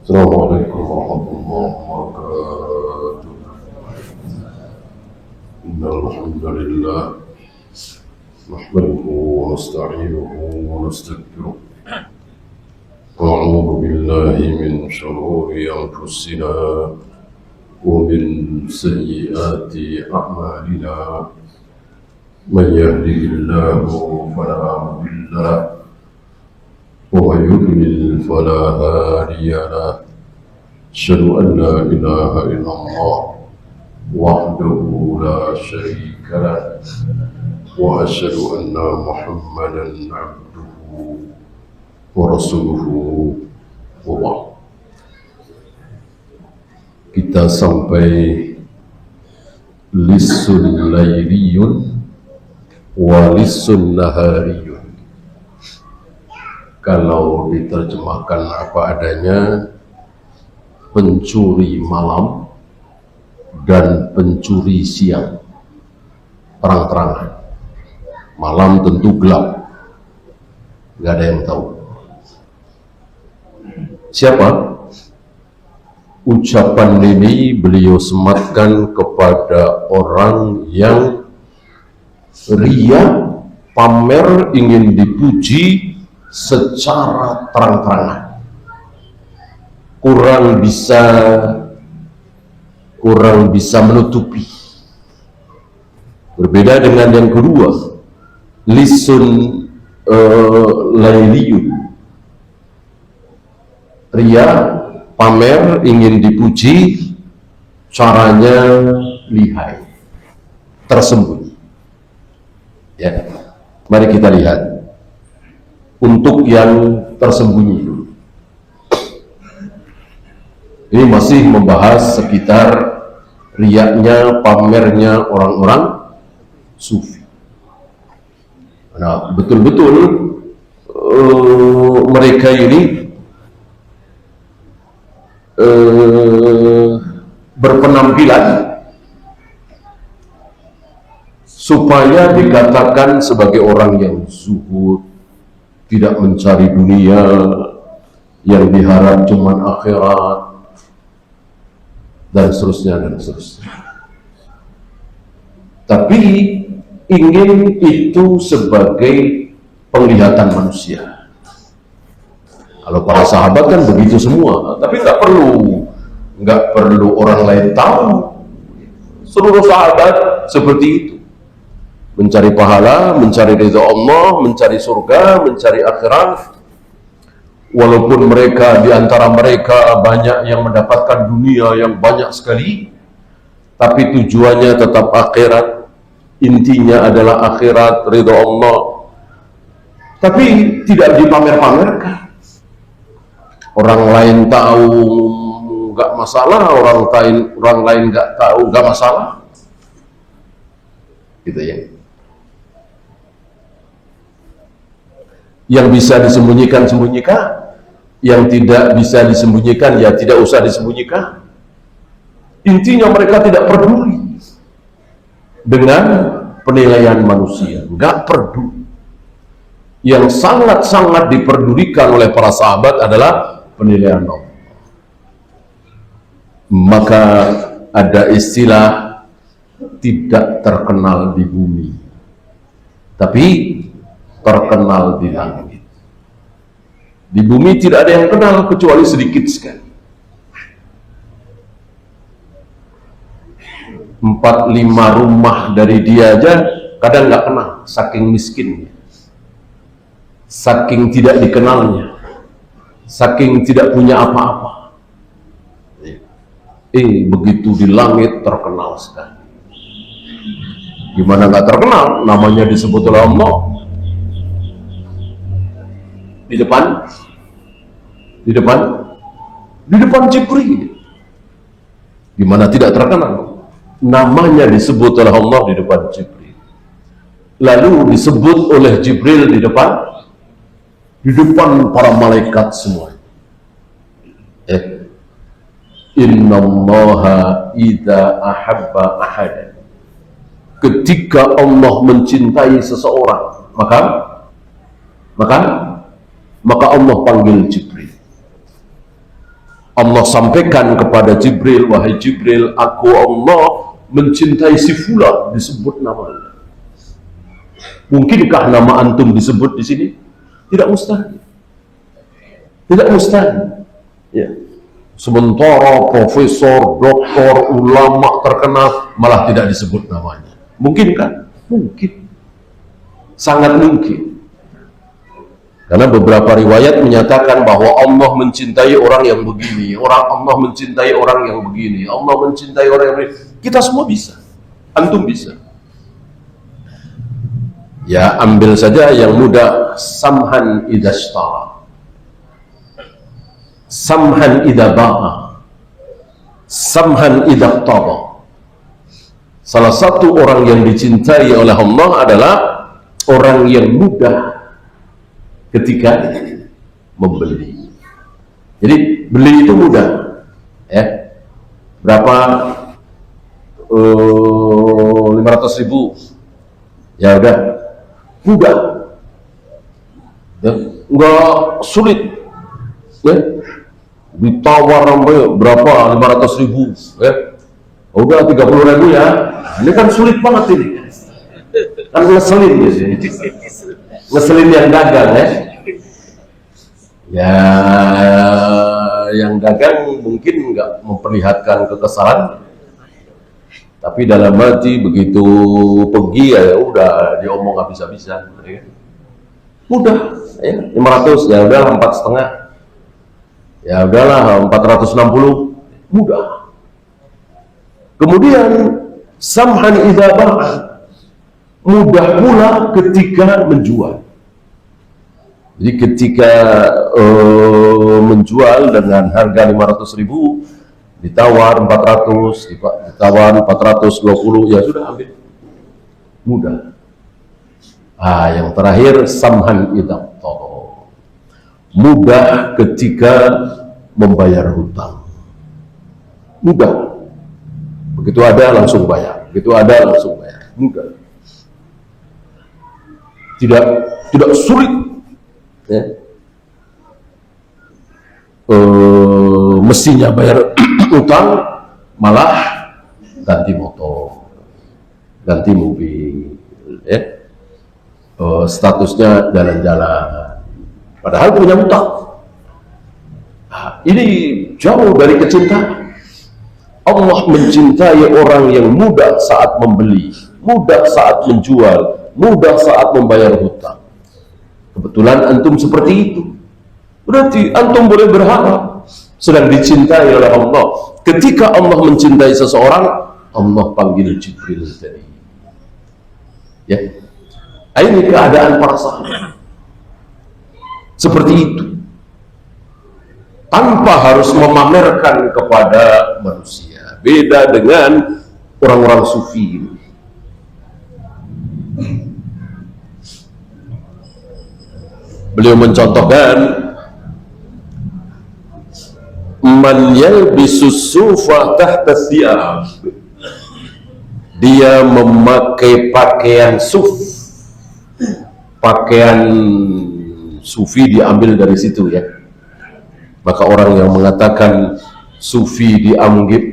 السلام عليكم ورحمة الله وبركاته. إن الحمد لله نحمده ونستعينه ونستغفره ونعوذ بالله من شرور أنفسنا ومن سيئات أعمالنا. من يهده الله فلا مضل له ومن يضلل فلا هادي له. أشهد أن لا إله إلا الله وحده لا شريك له وأشهد أن محمدا عبده ورسوله وبعد. Kita sampai lisun layliyun wa lisun nahariyun. Kalau diterjemahkan apa adanya, pencuri malam dan pencuri siang, terang-terangan. Malam tentu gelap, nggak ada yang tahu. Siapa? Ucapan ini beliau sematkan kepada orang yang ria, pamer, ingin dipuji secara terang-terangan, kurang bisa menutupi. Berbeda dengan yang kedua, lisun layliyun, ria, pamer, ingin dipuji, caranya lihai, tersembunyi. Ya, mari kita lihat. Untuk yang tersembunyi dulu. Ini masih membahas sekitar riaknya, pamernya orang-orang sufi. Nah, betul-betul mereka ini berpenampilan supaya dikatakan sebagai orang yang zuhud, tidak mencari dunia, yang diharap cuma akhirat, dan seterusnya dan seterusnya. Tapi ingin itu sebagai penglihatan manusia. Kalau para sahabat kan begitu semua, tapi nggak perlu orang lain tahu. Seluruh sahabat seperti itu. Mencari pahala, mencari ridha Allah, mencari surga, mencari akhirat. Walaupun mereka, di antara mereka banyak yang mendapatkan dunia yang banyak sekali, tapi tujuannya tetap akhirat. Intinya adalah akhirat, ridha Allah. Tapi tidak dipamer-pamerkan. Orang lain tahu nggak masalah, orang lain nggak tahu nggak masalah. Gitu ya. Yang bisa disembunyikan, sembunyikan. Yang tidak bisa disembunyikan, ya tidak usah disembunyikan. Intinya mereka tidak peduli dengan penilaian manusia, nggak peduli. Yang sangat-sangat diperdulikan oleh para sahabat adalah penilaian Allah. Maka ada istilah tidak terkenal di bumi, tapi terkenal di langit. Di bumi tidak ada yang kenal kecuali sedikit sekali. 4-5 rumah dari dia aja kadang nggak kenal, saking miskinnya, saking tidak dikenalnya, saking tidak punya apa-apa. Begitu di langit terkenal sekali. Gimana nggak terkenal? Namanya disebut oleh Allah. Di depan Jibril. Gimana tidak terkenal? Namanya disebut oleh Allah di depan Jibril. Lalu disebut oleh Jibril di depan para malaikat semua. Innallaha idza ahabba ahadan. Ketika Allah mencintai seseorang, maka Allah panggil Jibril. Allah sampaikan kepada Jibril, wahai Jibril, aku Allah mencintai si fulan, disebut namanya. Mungkinkah nama antum disebut di sini? Tidak mustahil. Tidak mustahil. Ya. Sementara profesor, doktor, ulama terkenal malah tidak disebut namanya. Mungkin kan? Mungkin. Sangat mungkin. Karena beberapa riwayat menyatakan bahwa Allah mencintai orang yang begini, Allah mencintai orang yang begini, Allah mencintai orang yang begini. Kita semua bisa. Antum bisa. Ya, ambil saja yang mudah. Samhan idza ishtara, samhan idza ba'a, samhan idza taba. Salah satu orang yang dicintai oleh Allah adalah orang yang mudah ketika membeli. Jadi beli itu mudah, ya. Berapa? 500.000. Ya udah, mudah. Ya, enggak sulit. Ya. Ditawar sampai berapa? 500.000. Ya. Udah 30.000 ya. Ini kan sulit banget ini. Kan ngeselin di sini. Ngeselin yang dagang, ya. Ya, yang dagang mungkin nggak memperlihatkan kekesalan, tapi dalam hati begitu pergi ya udah diomong habis-habisan, ya. Mudah, ya. 500 ya udah 4,5, ya udahlah 460, mudah. Kemudian samhan idza ba'a, mudah pula ketika menjual. Jadi ketika menjual dengan harga 500.000, ditawar 400, ditawar 420, ya sudah ambil. Mudah. Yang terakhir samhan idza qada, mudah ketika membayar hutang. Mudah. Begitu ada langsung bayar, begitu ada langsung bayar. Mudah. Tidak sulit, ya. Mestinya bayar utang, malah ganti motor, ganti mobil, ya. Statusnya jalan-jalan, padahal punya utang. Ini jauh dari kecintaan. Allah mencintai orang yang mudah saat membeli, mudah saat menjual, mudah saat membayar hutang. Kebetulan antum seperti itu, berarti antum boleh berharap sedang dicintai oleh Allah. Ketika Allah mencintai seseorang, Allah panggil Jibril tadi. Ya, ini keadaan para sahabat seperti itu, tanpa harus memamerkan kepada manusia. Beda dengan orang-orang sufi. Beliau mencontohkan, man yalbisus sufa tahta thiyab, dia memakai pakaian suf. Pakaian sufi diambil dari situ, ya. Maka orang yang mengatakan sufi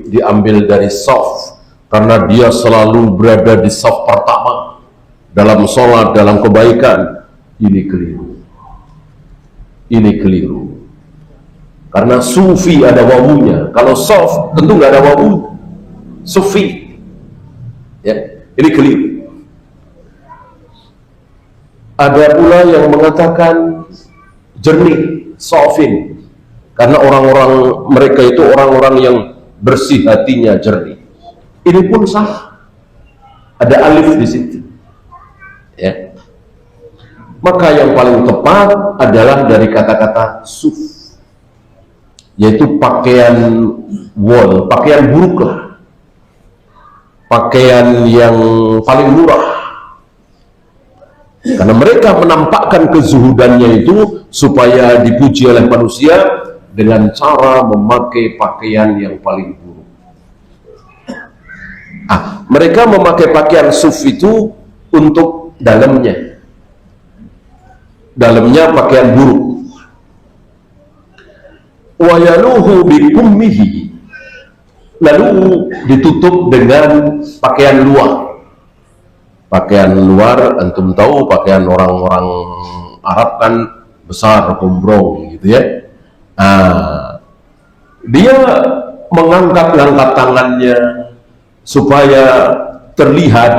diambil dari saf karena dia selalu berada di saf pertama dalam sholat, dalam kebaikan, ini keliru. Ini keliru. Karena sufi ada wawunya. Kalau saf tentu nggak ada wawu. Sufi, ya, ini keliru. Ada pula yang mengatakan jernih, safin, karena orang-orang mereka itu orang-orang yang bersih hatinya, jernih. Ini pun salah. Ada alif di situ, ya. Maka yang paling tepat adalah dari kata-kata suf, yaitu pakaian wol, pakaian buruk lah, pakaian yang paling murah. Karena mereka menampakkan kezuhudannya itu supaya dipuji oleh manusia dengan cara memakai pakaian yang paling buruk. Mereka memakai pakaian suf itu untuk dalamnya pakaian buruk. wa yaluhu bikummihi, lalu ditutup dengan pakaian luar. Pakaian luar, antum tahu pakaian orang-orang Arab kan besar, gombrong gitu ya. Dia mengangkat-angkat tangannya supaya terlihat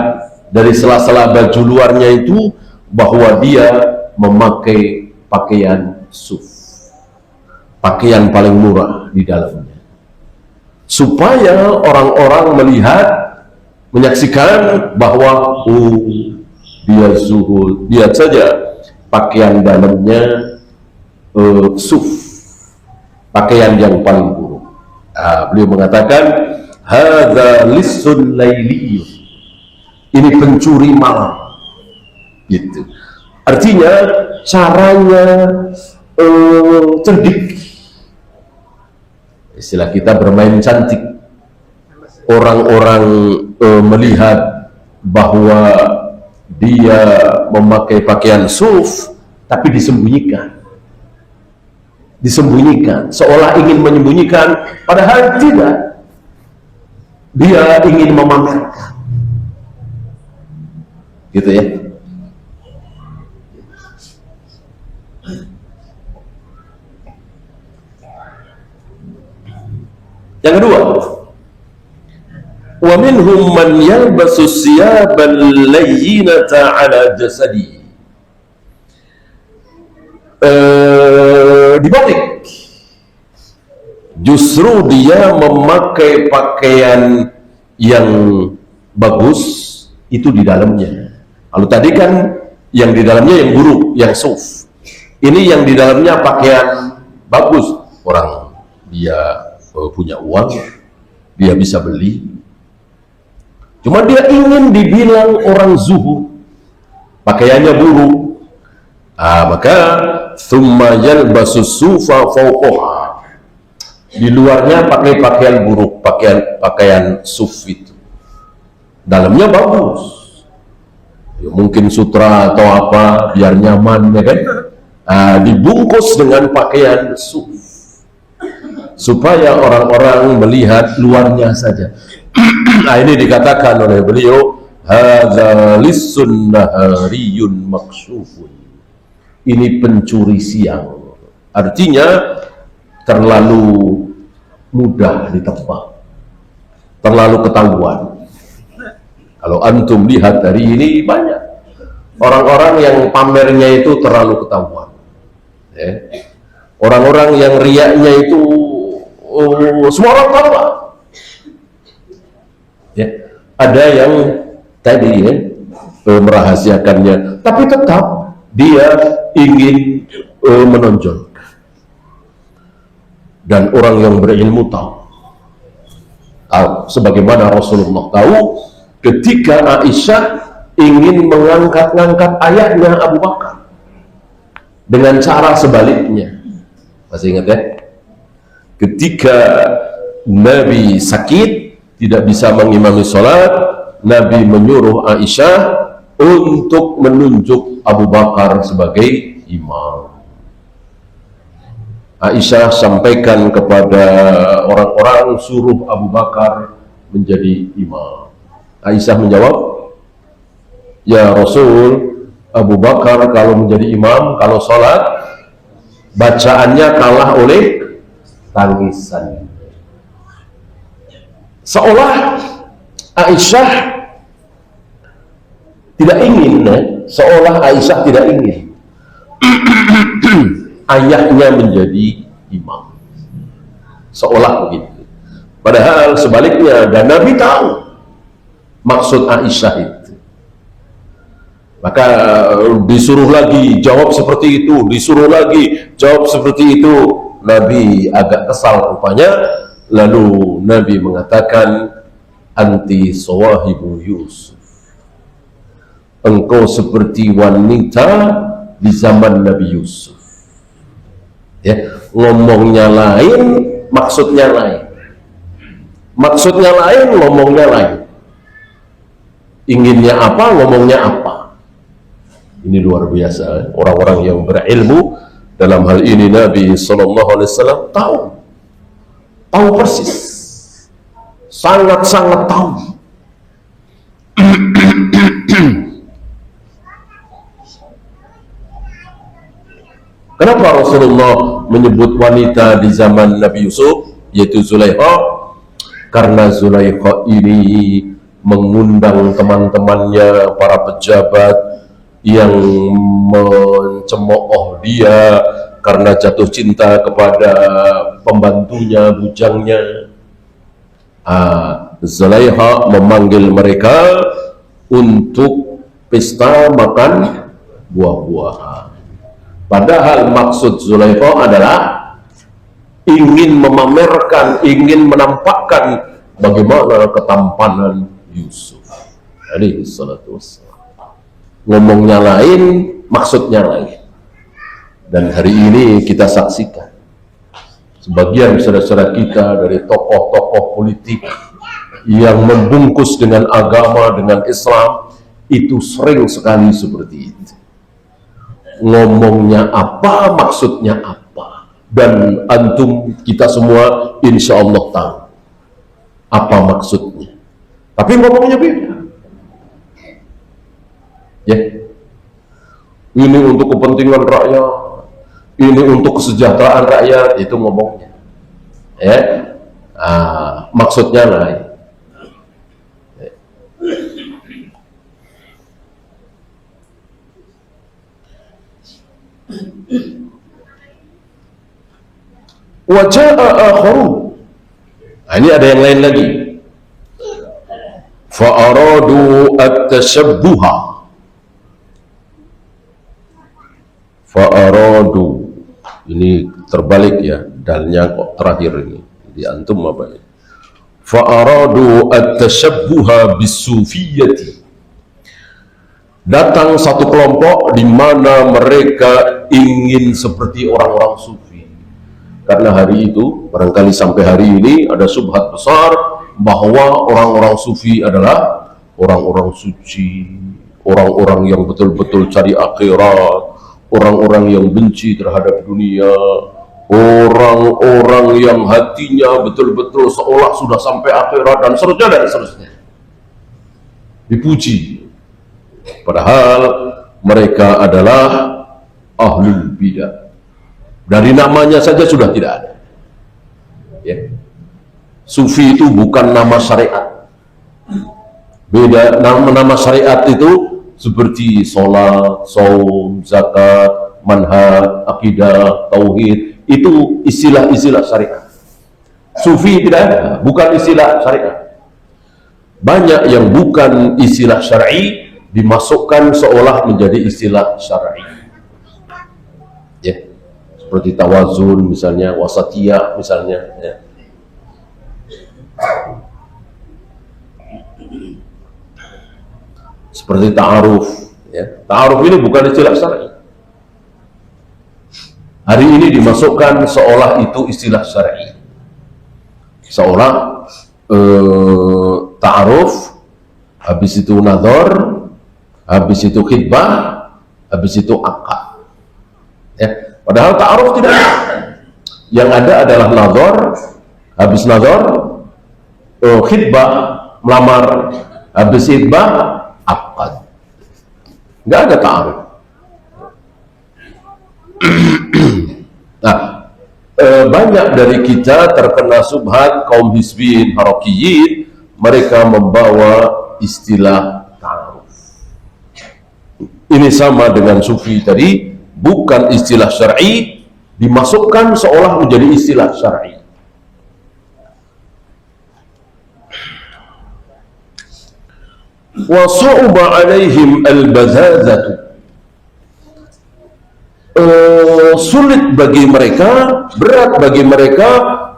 dari sela-sela baju luarnya itu bahwa dia memakai pakaian suf, pakaian paling murah di dalamnya, supaya orang-orang melihat, menyaksikan bahwa dia zuhud. Lihat saja pakaian dalamnya suf, pakaian yang paling buruk. Beliau mengatakan hadza lissun lailiyun, ini pencuri malam gitu. Artinya caranya cerdik, istilah kita bermain cantik. Orang-orang melihat bahwa dia memakai pakaian suf tapi disembunyikan, seolah ingin menyembunyikan, padahal tidak, dia ingin memamerkan gitu ya. Yang kedua, wa minhum man yalbasu siyabal layyinata ala jasadi. Dibalik, justru dia memakai pakaian yang bagus itu di dalamnya. Lalu tadi kan yang di dalamnya yang buruk, yang suf. Ini yang di dalamnya pakaian bagus. Orang dia punya uang, dia bisa beli. Cuma dia ingin dibilang orang zuhud, pakaiannya buruk. Maka thumma yalbasu sufa fawqaha, di luarnya pakai pakaian buruk, pakaian suf itu. Dalamnya bagus, ya, mungkin sutra atau apa biar nyaman ya kan. Dibungkus dengan pakaian suf supaya orang-orang melihat luarnya saja. Ini dikatakan oleh beliau hadza lissun nahariyun maksyufun, ini pencuri siang, artinya terlalu mudah ditebak, terlalu ketahuan. Kalau antum lihat hari ini banyak orang-orang yang pamernya itu terlalu ketahuan ya. Orang-orang yang riaknya itu semua orang tahu ya. Ada yang tadi ya, merahasiakannya, tapi tetap dia ingin menonjolkan. Dan orang yang berilmu tahu, sebagaimana Rasulullah tahu ketika Aisyah ingin mengangkat-ngangkat ayahnya Abu Bakar dengan cara sebaliknya. Masih ingat ya? Ketika Nabi sakit, tidak bisa mengimami sholat, Nabi menyuruh Aisyah untuk menunjuk Abu Bakar sebagai imam. Aisyah sampaikan kepada orang-orang, suruh Abu Bakar menjadi imam. Aisyah menjawab, ya Rasul, Abu Bakar kalau menjadi imam, kalau sholat, bacaannya kalah oleh tangisan. Seolah Aisyah tidak ingin, seolah Aisyah tidak ingin ayahnya menjadi imam, seolah begitu. Padahal sebaliknya, dan Nabi tahu maksud Aisyah itu. Maka disuruh lagi jawab seperti itu, disuruh lagi jawab seperti itu. Nabi agak kesal rupanya. Lalu Nabi mengatakan, anti sawahibu Yusuf, engkau seperti wanita di zaman Nabi Yusuf ya. Ngomongnya lain, maksudnya lain, maksudnya lain, ngomongnya lain, inginnya apa, ngomongnya apa. Ini luar biasa orang-orang yang berilmu dalam hal ini Nabi SAW tahu persis, sangat-sangat tahu. Kenapa Rasulullah menyebut wanita di zaman Nabi Yusuf, yaitu Zulaikha? Karena Zulaikha ini mengundang teman-temannya, para pejabat yang mencemooh dia karena jatuh cinta kepada pembantunya, bujangnya. Zulaikha memanggil mereka untuk pesta makan buah-buahan. Padahal maksud Zulaikha adalah ingin memamerkan, ingin menampakkan bagaimana ketampanan Yusuf alaihi salatu wassalam. Ngomongnya lain, maksudnya lain. Dan hari ini kita saksikan sebagian saudara-saudara kita dari tokoh-tokoh politik yang membungkus dengan agama, dengan Islam, itu sering sekali seperti itu. Ngomongnya apa, maksudnya apa, dan antum kita semua insya Allah tahu apa maksudnya, tapi ngomongnya beda. Ya, ini untuk kepentingan rakyat, ini untuk kesejahteraan rakyat, itu ngomongnya. Ya, maksudnya lain. Waja'a akharu. Ini ada yang lain lagi. Fa'aradu at-tashabbuha. Fa'aradu. Ini terbalik ya, dalnya kok terakhir ini. Di antum apa ya? Fa'aradu at-tashabbuha bis-sufiyyati. Datang satu kelompok di mana mereka ingin seperti orang-orang sufi. Karena hari itu, barangkali sampai hari ini ada subhat besar bahwa orang-orang sufi adalah orang-orang suci, orang-orang yang betul-betul cari akhirat, orang-orang yang benci terhadap dunia, orang-orang yang hatinya betul-betul seolah sudah sampai akhirat, dan seterusnya dan seterusnya. Dipuji. Padahal mereka adalah ahlul bidah. Dari namanya saja sudah tidak ada. Ya. Sufi itu bukan nama syariat. Beda, nama syariat itu seperti sholat, saum, zakat, manhaj, akidah, tauhid. Itu istilah-istilah syariat. Sufi tidak ada, bukan istilah syariat. Banyak yang bukan istilah syar'i dimasukkan seolah menjadi istilah syar'i. Ya. Seperti tawazun misalnya, wasatiyah misalnya, ya. Seperti ta'aruf, ya. Ta'aruf ini bukan istilah syar'i. Hari ini dimasukkan seolah itu istilah syar'i. Seolah ta'aruf, habis itu nadhar, habis itu khidbah, habis itu akad. Ya. Padahal ta'aruf tidak ada. Yang ada adalah nadhar, habis nadhar, khidbah, melamar, habis khidbah, akad. Nggak ada ta'aruf. Nah, banyak dari kita terkena subhat kaum hizbiyin, harakiyin, mereka membawa istilah ta'aruf. Ini sama dengan sufi tadi, bukan istilah syar'i, dimasukkan seolah menjadi istilah syar'i. Wa su'ba 'alaihim al-bazazatu. Sulit bagi mereka, berat bagi mereka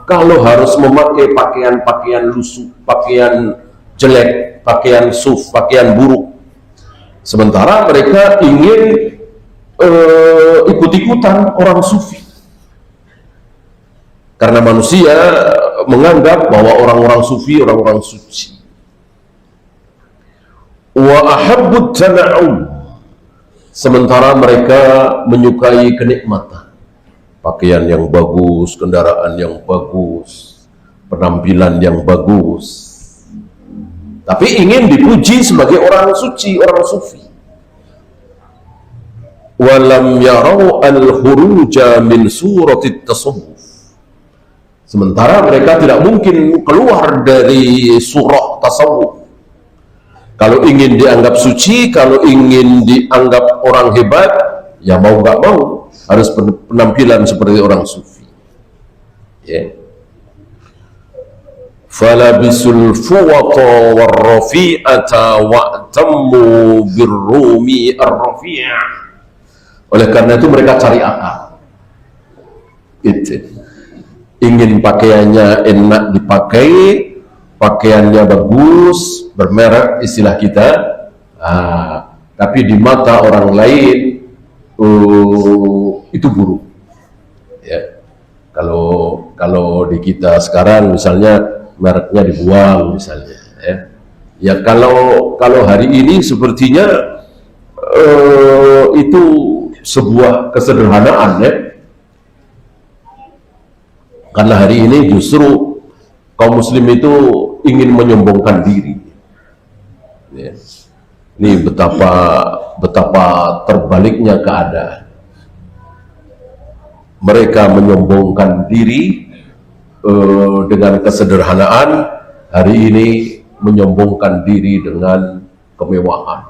kalau harus memakai pakaian-pakaian lusuh, pakaian jelek, pakaian suf, pakaian buruk. Sementara mereka ingin ikut-ikutan orang sufi. Karena manusia menganggap bahwa orang-orang sufi orang-orang suci. Wa ahabbut tana'um. Sementara mereka menyukai kenikmatan. pakaian yang bagus, kendaraan yang bagus, penampilan yang bagus, tapi ingin dipuji sebagai orang suci, orang sufi. Walam yarau al-khuruja min surati tasawuf. Sementara mereka tidak mungkin keluar dari surah tasawuf. Kalau ingin dianggap suci, kalau ingin dianggap orang hebat, ya mau nggak mau harus penampilan seperti orang sufi. Ya. Falabisul fuwata warrafi'ata wa'tammu birrumi ar-rafi'ah. Oleh karena itu mereka cari akal. Itu. Ingin pakaiannya enak dipakai, pakaiannya bagus, bermerek istilah kita, tapi di mata orang lain itu buruk. Ya. Kalau di kita sekarang misalnya mereknya dibuang misalnya, ya kalau hari ini sepertinya itu sebuah kesederhanaan, ya. Karena hari ini justru kaum muslim itu ingin menyombongkan diri. Ya. Ini betapa terbaliknya keadaan. Mereka menyombongkan diri dengan kesederhanaan, hari ini menyombongkan diri dengan kemewahan,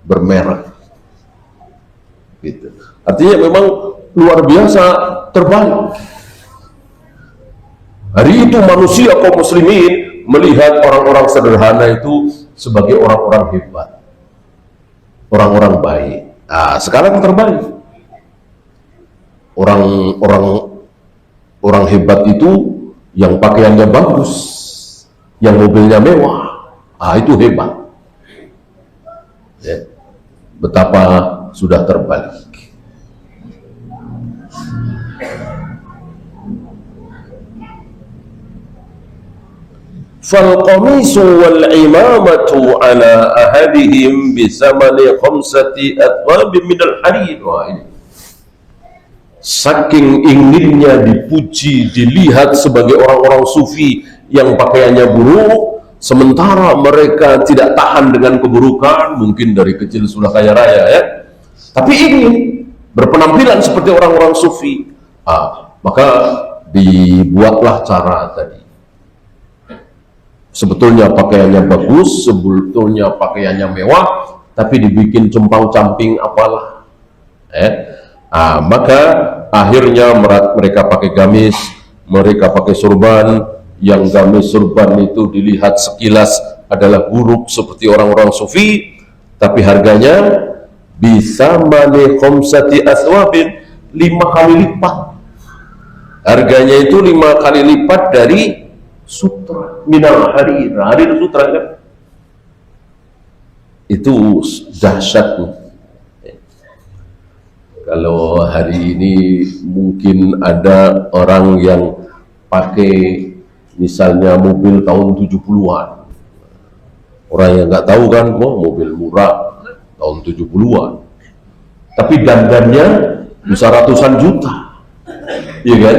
bermerek. Gitu. Artinya memang luar biasa terbalik. Hari itu manusia kaum muslimin melihat orang-orang sederhana itu sebagai orang-orang hebat, orang-orang baik. Nah, sekarang terbalik. Orang hebat itu yang pakaiannya bagus, yang mobilnya mewah. Itu hebat. Ya. Betapa sudah terbalik. فالقميص والعمامة على أحدهم بثمن 5 أثواب من الحرير. Saking inginnya dipuji, dilihat sebagai orang-orang sufi yang pakaiannya buruk, sementara mereka tidak tahan dengan keburukan, mungkin dari kecil sudah kaya raya, ya, tapi ingin berpenampilan seperti orang-orang sufi. Maka dibuatlah cara tadi. Sebetulnya pakaiannya bagus, sebetulnya pakaiannya mewah, tapi dibikin compang-camping apalah. Maka akhirnya mereka pakai gamis, mereka pakai sorban, yang gamis sorban itu dilihat sekilas adalah buruk seperti orang-orang sufi, tapi harganya bisa mani 5 aswabin, 5 kali lipat. Harganya itu 5 kali lipat dari sutra, minal harir. Harir sutra, kan? Itu dahsyat. Kalau hari ini mungkin ada orang yang pakai misalnya mobil tahun 70-an. Orang yang nggak tahu kan, mobil murah tahun 70-an. Tapi dandannya bisa ratusan juta. Iya kan?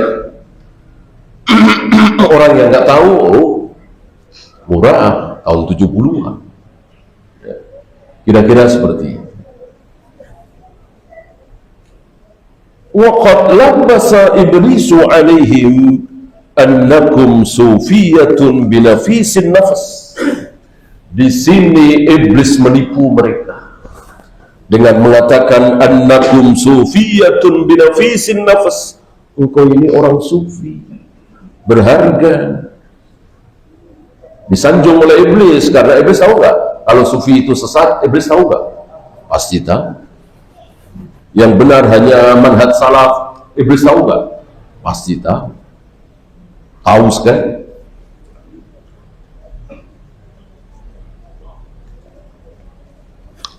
Orang yang nggak tahu, murah tahun 70-an. Kira-kira seperti itu. Waqad labasa iblisu alaihim annakum sufiyatun binafisin nafas. Di sini iblis menipu mereka dengan mengatakan annakum sufiyatun binafisin nafas. Engkau ini orang sufi, berharga. Disanjung oleh iblis, karena iblis tahu nggak kalau sufi itu sesat? Iblis tahu nggak? Pasti tahu. Yang benar hanya manhaj salaf. Iblis tahu nggak? Pasti tahu. Tahu sekali.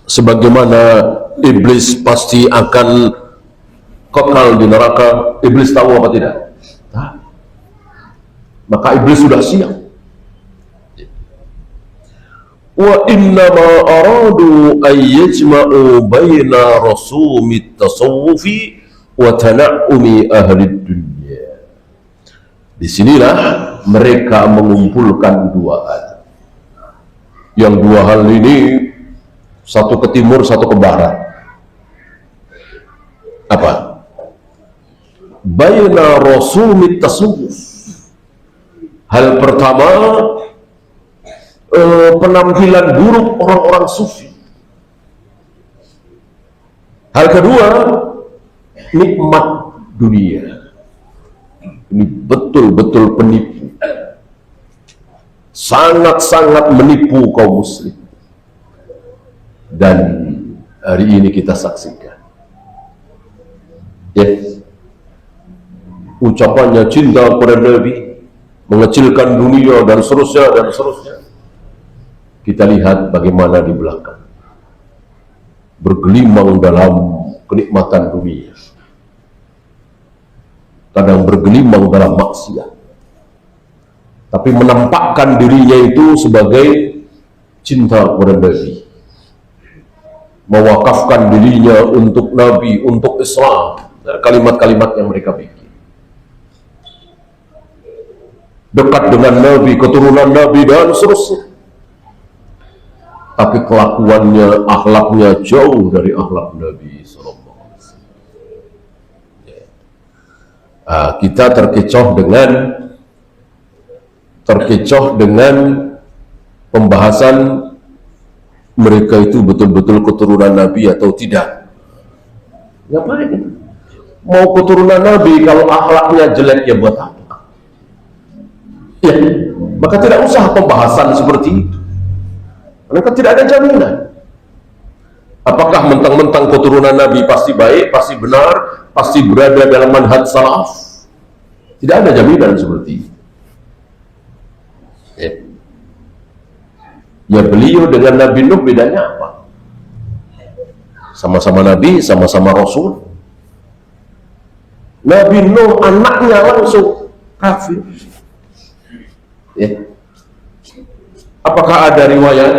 Sebagaimana iblis pasti akan kekal di neraka, iblis tahu apa tidak? Tahu. Maka iblis sudah siap. Wa innama aradu an yajma'u baina rasumit tasawufi wa tana'umi ahli dunya. Disinilah mereka mengumpulkan dua hal. Yang dua hal ini satu ke timur, satu ke barat. Apa? Baina rasumit tasawuf. Hal pertama, penampilan buruk orang-orang sufi. Hal kedua, nikmat dunia. Ini betul-betul penipu. Sangat-sangat menipu kaum muslim. Dan hari ini kita saksikan. Ya. Ucapannya cinta kepada Nabi, mengecilkan dunia dan seterusnya dan seterusnya. Kita lihat bagaimana di belakang. Bergelimang dalam kenikmatan dunia. Kadang bergelimang dalam maksiat. Tapi menampakkan dirinya itu sebagai cinta kepada Nabi. Mewakafkan dirinya untuk Nabi, untuk Islam. Kalimat-kalimat yang mereka bikin. Dekat dengan Nabi, keturunan Nabi dan seterusnya. Tapi kelakuannya, akhlaknya jauh dari akhlak Nabi sallallahu alaihi wasallam. Kita terkecoh dengan pembahasan mereka itu betul-betul keturunan Nabi atau tidak. Ngapain? Mau keturunan Nabi kalau akhlaknya jelek ya buat apa? Ya, maka tidak usah pembahasan seperti itu. Karena tidak ada jaminan. Apakah mentang-mentang keturunan Nabi pasti baik, pasti benar, pasti berada dalam manhaj salaf? Tidak ada jaminan seperti itu. Ya beliau dengan Nabi Nuh bedanya apa? Sama-sama Nabi, sama-sama Rasul. Nabi Nuh anaknya langsung kafir. Ya. Apakah ada riwayat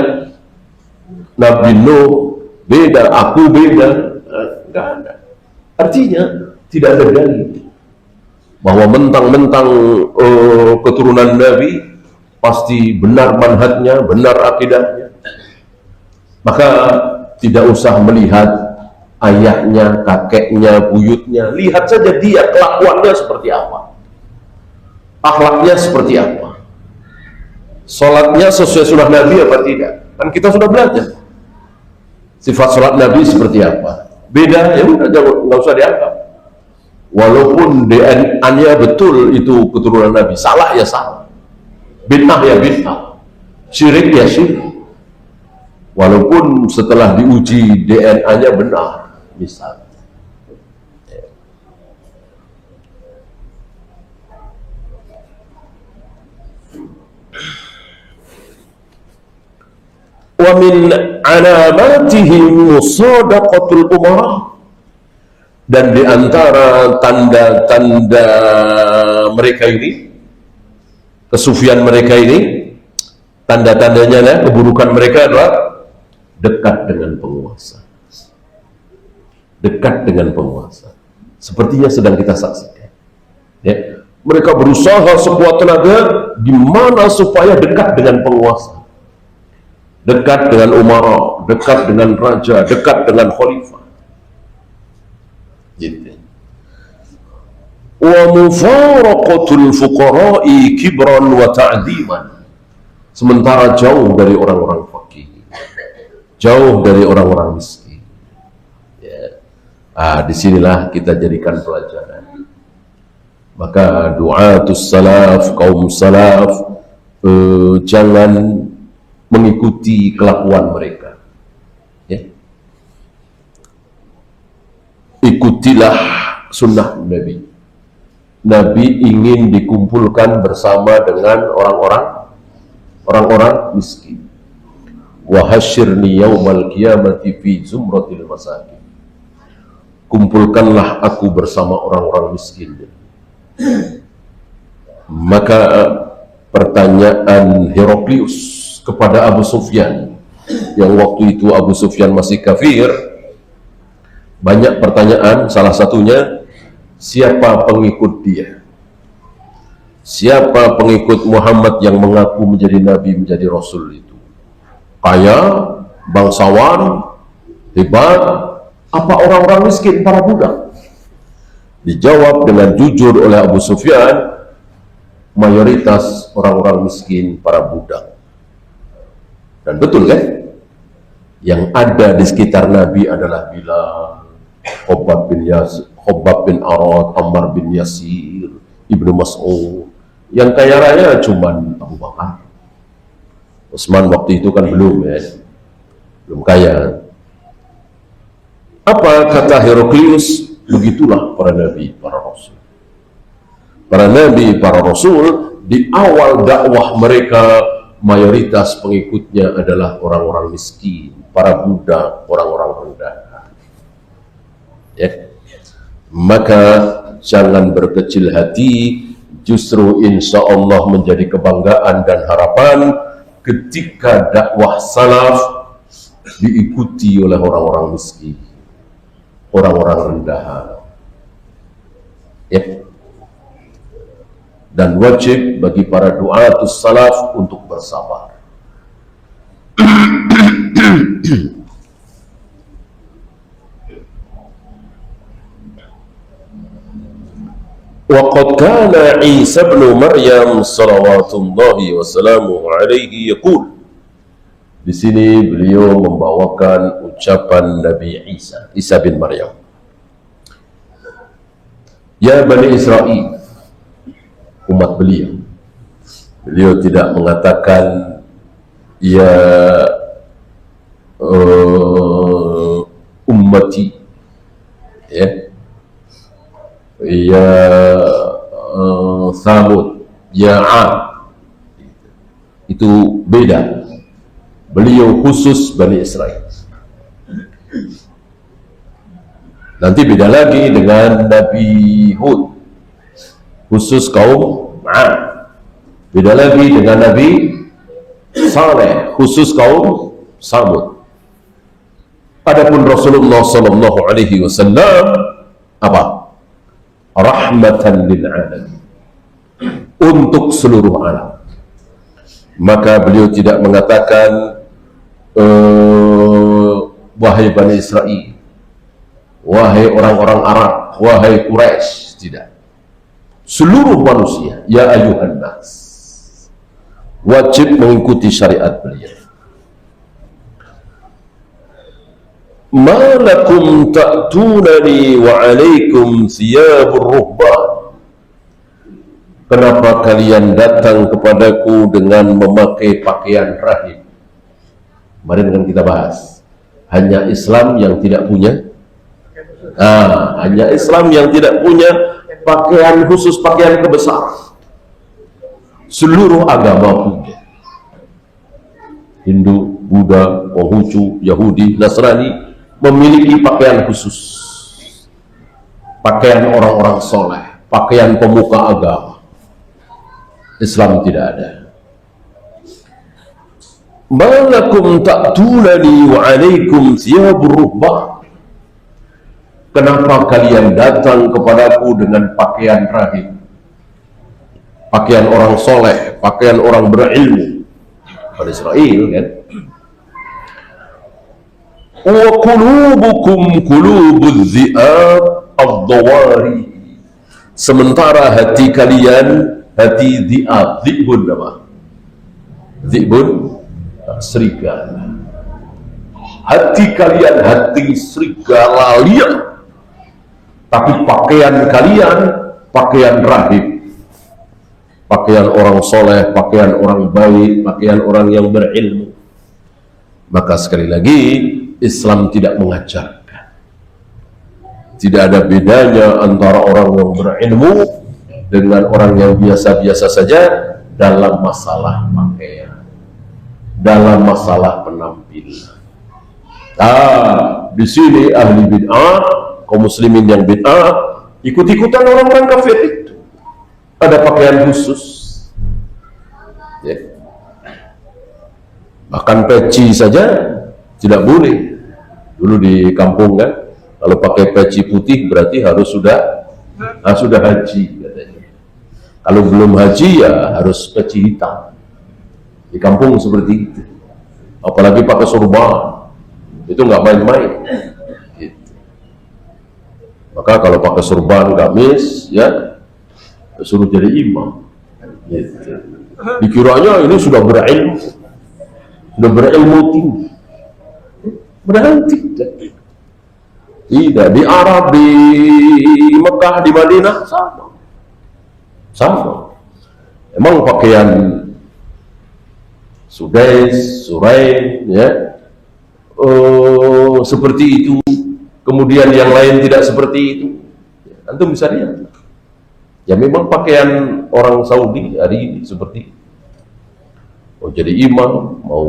Nabi Nuh beda, aku beda? Enggak ada. Artinya tidak ada dalil bahwa mentang-mentang keturunan Nabi pasti benar manhajnya, benar akidahnya. Maka tidak usah melihat ayahnya, kakeknya, buyutnya. Lihat saja dia kelakuannya seperti apa, akhlaknya seperti apa, sholatnya sesuai sunnah Nabi apa tidak. Kan kita sudah belajar sifat sholat Nabi seperti apa. Beda, ya udah nggak usah dianggap. Walaupun DNA-nya betul itu keturunan Nabi, salah ya salah, bid'ah ya bid'ah, syirik ya syirik. Walaupun setelah diuji DNA-nya benar, misal. Wa min alamatihim musadaqatul umara. Dan di antara tanda-tanda mereka ini, kesufian mereka ini, tanda-tandanya, keburukan mereka adalah dekat dengan penguasa. Dekat dengan penguasa. Sepertinya sedang kita saksikan. Ya. Mereka berusaha sekuat tenaga di mana supaya dekat dengan penguasa. Dekat dengan umara, dekat dengan raja, dekat dengan khalifah. Gitu. Wa mufaraqatul fuqara'i kibran wa ta'dhiman. Sementara jauh dari orang-orang fakir, jauh dari orang-orang miskin. Ya. Disinilah kita jadikan pelajaran. Maka du'atus salaf, kaum salaf, jangan mengikuti kelakuan mereka. Ya. Ikutilah sunnah Nabi. Nabi ingin dikumpulkan bersama dengan orang-orang miskin. Wa hasyirni yaumal qiyamati fi zumratil masakin. Kumpulkanlah aku bersama orang-orang miskin. Maka pertanyaan Heraklius kepada Abu Sufyan, yang waktu itu Abu Sufyan masih kafir, banyak pertanyaan, salah satunya siapa pengikut dia, siapa pengikut Muhammad yang mengaku menjadi nabi, menjadi rasul itu? Kaya, bangsawan, hebat, apa orang-orang miskin, para budak? Dijawab dengan jujur oleh Abu Sufyan, mayoritas orang-orang miskin, para budak. Dan betul kan? Yang ada di sekitar Nabi adalah Bilal, Khobab bin Arad, Ammar bin Yasir, Ibnu Mas'ud. Yang kaya raya cuman Abu Bakar. Utsman waktu itu kan belum kaya. Apa kata Heraklius? Begitulah para nabi, para rasul. Para nabi, para rasul, di awal dakwah mereka, mayoritas pengikutnya adalah orang-orang miskin, para budak, orang-orang rendah. Ya. Maka jangan berkecil hati, justru insya Allah menjadi kebanggaan dan harapan ketika dakwah salaf diikuti oleh orang-orang miskin, orang-orang rendahan. Ya. Dan wajib bagi para du'atus salaf untuk bersabar. وقد كان عيسى بن مريم صلوات الله وسلامه عليه يقول. Di sini beliau membawakan ucapan Nabi Isa bin Maryam. Ya Bani Israel, umat beliau. Beliau tidak mengatakan ya ummati, ya Samud, ya Ad. Itu beda. Beliau khusus Bani Israel. Nanti beda lagi dengan Nabi Hud, khusus kaum Ad. Beda lagi dengan Nabi Saleh, khusus kaum Samud. Adapun Rasulullah sallallahu alaihi wasallam apa? Rahmatan lil alamin, untuk seluruh alam. Maka beliau tidak mengatakan wahai Bani Israel, wahai orang-orang Arab, wahai Quraisy, tidak. Seluruh manusia, ya ayuhan nas, wajib mengikuti syariat beliau. Ma lakum ta'tunani wa alaikum thiyabur ruhban. Kenapa kalian datang kepadaku dengan memakai pakaian rahib? Kemarin kan kita bahas, hanya Islam yang tidak punya, hanya Islam yang tidak punya pakaian khusus, pakaian kebesaran. Seluruh agama punya. Hindu, Buddha, Konghucu, Yahudi, Nasrani memiliki pakaian khusus, pakaian orang-orang soleh, pakaian pemuka agama. Islam tidak ada. Malakum ta'tunani wa alaikum thiyabur ruhban. Kenapa kalian datang kepadaku dengan pakaian rahib, pakaian orang soleh, pakaian orang berilmu? Pada Israel kan. Wa qulubukum qulubuz zi'ab ad-dawari. Sementara hati kalian hati dhi'ab. Dhi'bun apa? Dhi'bun serigala. Hati kalian hati serigala liar, tapi pakaian kalian pakaian rahib, pakaian orang soleh, pakaian orang baik, pakaian orang yang berilmu. Maka sekali lagi, Islam tidak mengajarkan, tidak ada bedanya antara orang yang berilmu dengan orang yang biasa-biasa saja dalam masalah pakaian, dalam masalah penampilan. Di sini ahli bid'ah, kaum muslimin yang bid'ah, ikut-ikutan orang-orang kafir itu. Ada pakaian khusus, ya. Bahkan peci saja tidak boleh. Dulu di kampung kan, kalau pakai peci putih berarti harus sudah Nah, sudah haji katanya. Kalau belum haji ya harus peci hitam. Di kampung seperti itu. Apalagi pakai sorban, itu nggak main-main. Gitu. Maka kalau pakai sorban, gamis, ya suruh jadi imam. Gitu. Dikiranya ini sudah berilmu tinggi. Padahal tidak. Tidak, di Arab, di Mekah, di Madinah sama. Emang pakaian Sudais, Surain, ya, seperti itu. Kemudian yang lain tidak seperti itu. Antum bisa lihat. Ya memang pakaian orang Saudi hari ini seperti itu. Mau jadi imam, mau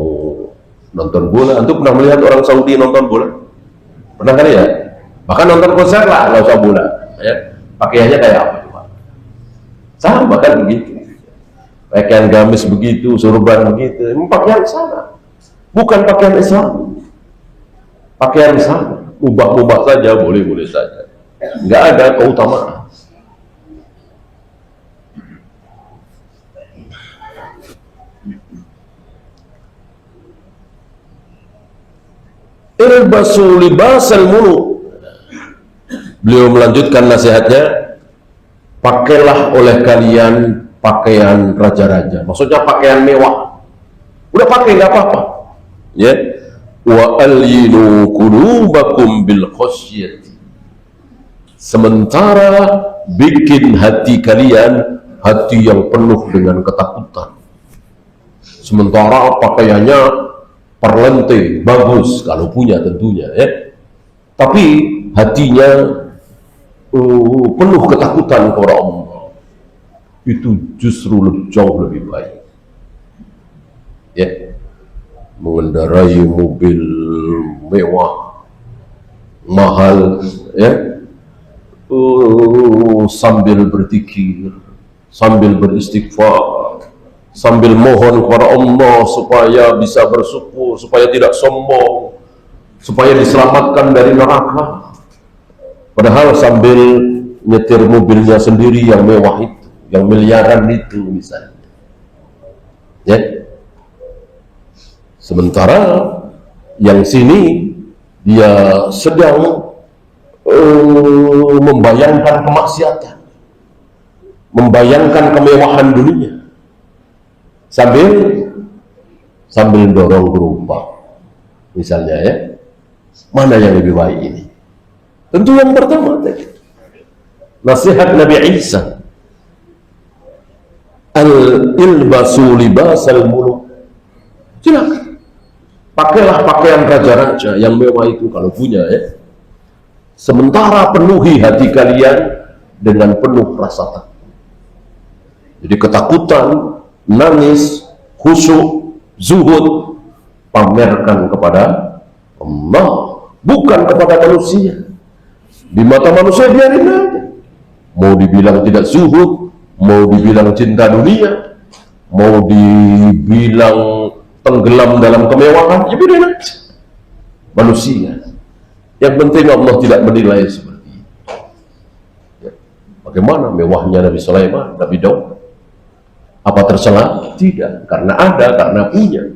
nonton bola. Antum pernah melihat orang Saudi nonton bola? Pernah kali ya? Bahkan nonton konser lah, nggak usah bola. Ya. Pakaiannya kayak apa coba? Sama kan begitu. Pakaian gamis begitu, sorban begitu. Memang pakaian sama. Bukan pakaian Islam. Pakaian sama. Mubah-mubah saja, boleh-boleh saja. Nggak ada keutamaan. Ilbasu libasal muluk. Beliau melanjutkan nasihatnya, pakailah oleh kalian pakaian raja-raja. Maksudnya pakaian mewah. Udah pakai nggak apa-apa. Ya. Wa alyinu qulubakum bil khasyati. Sementara bikin hati kalian hati yang penuh dengan ketakutan. Sementara pakaiannya perlente, bagus kalau punya tentunya, ya. Tapi hatinya penuh ketakutan kepada Allah. Itu justru jauh lebih baik. Ya, mengendarai mobil mewah, mahal, ya, sambil berzikir, sambil beristighfar, sambil mohon kepada Allah supaya bisa bersyukur, supaya tidak sombong, supaya diselamatkan dari neraka. Padahal sambil nyetir mobilnya sendiri yang mewah itu, yang miliaran itu misalnya. Ya. Sementara yang sini dia sedang membayangkan kemaksiatan, membayangkan kemewahan dunia, sambil dorong gerobak misalnya, ya. Mana yang lebih baik ini? Tentu yang pertama tadi. Nasihat Nabi Isa, al-ilbasu libasal muluk. Silakan. Pakailah pakaian raja-raja yang mewah itu kalau punya, ya. Sementara penuhi hati kalian dengan penuh rasa takut. Jadi ketakutan, nangis, khusyuk, zuhud, pamerkan kepada Allah, bukan kepada manusia. Di mata manusia biarin aja. Mau dibilang tidak zuhud, mau dibilang cinta dunia, mau dibilang tenggelam dalam kemewahan, ya biarin aja. Manusia. Yang penting Allah tidak menilai seperti itu. Ya. Bagaimana mewahnya Nabi Sulaiman, Nabi Daud? Apa tercela? Tidak, karena ada, karena punya.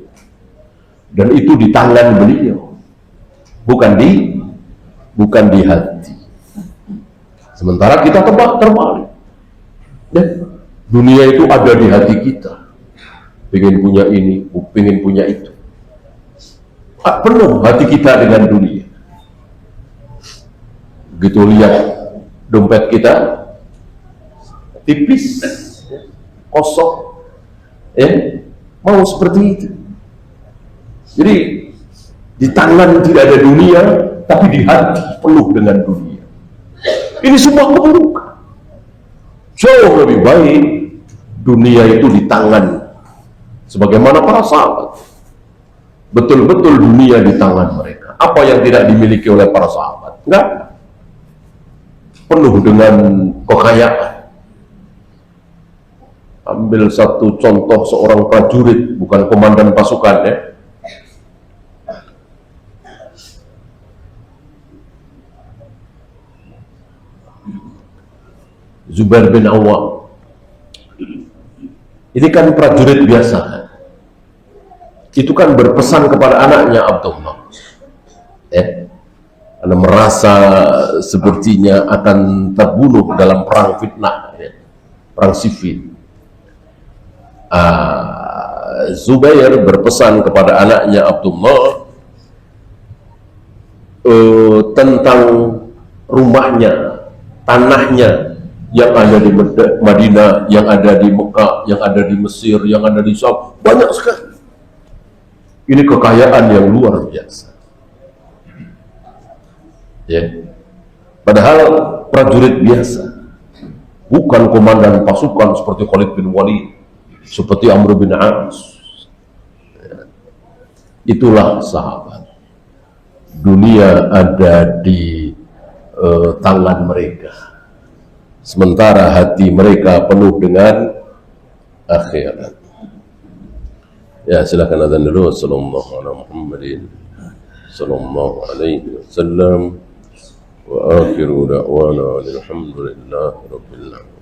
Dan itu di tangan beliau, bukan di hati. Sementara kita terbalik. Ya. Dunia itu ada di hati kita. Pengen punya ini, pengen punya itu. Penuh hati kita dengan dunia. Begitu lihat dompet kita tipis, kosong, mau seperti itu. Jadi di tangan tidak ada dunia, tapi di hati penuh dengan dunia. Ini semua keburukan. Jauh lebih baik dunia itu di tangan, sebagaimana para sahabat. Betul-betul dunia di tangan mereka. Apa yang tidak dimiliki oleh para sahabat? Enggak. Penuh dengan kekayaan. Ambil satu contoh seorang prajurit, bukan komandan pasukan, ya. Zubair bin Awam. Ini kan prajurit biasa kan? Itu kan berpesan kepada anaknya Abdullah, karena merasa sepertinya akan terbunuh dalam perang fitnah, perang sifil. Zubair berpesan kepada anaknya Abdullah tentang rumahnya, tanahnya yang ada di Madinah, yang ada di Mekah, yang ada di Mesir, yang ada di Syam, banyak sekali. Ini kekayaan yang luar biasa. Padahal prajurit biasa, bukan komandan pasukan seperti Khalid bin Walid, seperti Amr bin As. Itulah sahabat. Dunia ada di tangan mereka, sementara hati mereka penuh dengan akhirat. Ya, silakan azan dulu. Sallallahu ala Muhammadin sallallahu alaihi wasallam wa akhiru da'wana alhamdulillahi rabbil alamin.